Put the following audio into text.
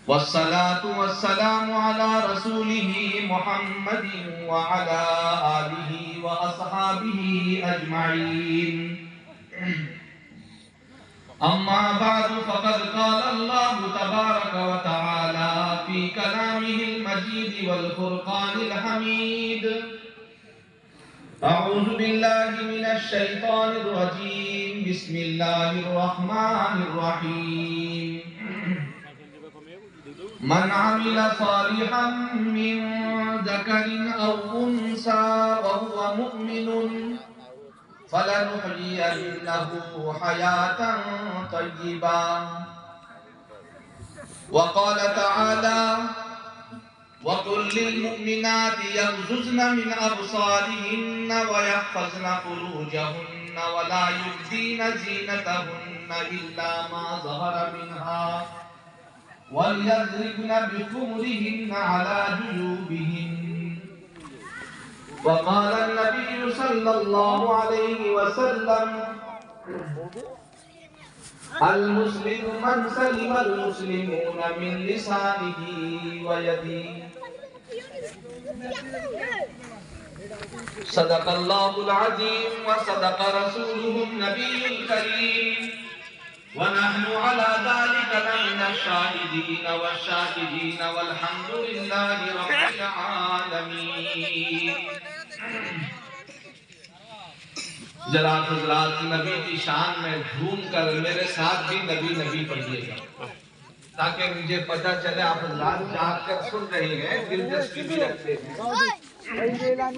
वस्सलातु वस्सलामु अला रसूलिही मुहम्मदिन व अला आलिही व अस्हाबिही अजमाइन। अम्मा बादु फ़क़द क़ाल अल्लाहु तबारक व तआला फ़ी कलामिहिल मजीद वल फ़ुरक़ानिल हमीद। अऊज़ु बिल्लाहि मिनश शैतानिर रजीम। बिस्मिल्लाहिर रहमानिर रहीम। मन अमिल सालिहन मिन ज़करिन औ उन्सा व हुवा मुमिनुन फलनुहयियन्नहु हयातन तय्यिबा। व क़ाल तआला वक़ुल लिल्मुमिनाति यग़्ज़ुज़्न मिन अब्सारिहिन्न व यहफ़ज़्न फ़ुरूजहुन्न व ला युब्दीन ज़ीनतहुन्न इल्ला मा ज़हर मिन्हा वलियज़रिबन बिख़ुमुरिहिन्न अला जुयूबिहिन्न। व क़ाल अन्नबिय्यु सल्लल्लाहु अलैहि वसल्लम अल मुस्लिमु मन सलिमल मुस्लिमून मिन लिसानिही व यदिही। सदक़ल्लाहुल अज़ीम व सदक़ रसूलुहुन नबियुल करीम व नहनु अला ज़ालिका लमिनश शाहिदीन वश्शाकिरीन वल्हम्दुलिल्लाहि रब्बिल आलमीन। जरा हज़रात नबी की शान में झूम कर मेरे साथ भी नबी नबी पढ़िएगा, ताकि मुझे पता चले आप हज़रात चाह कर सुन रहे हैं, दिलचस्पी भी रखते हैं।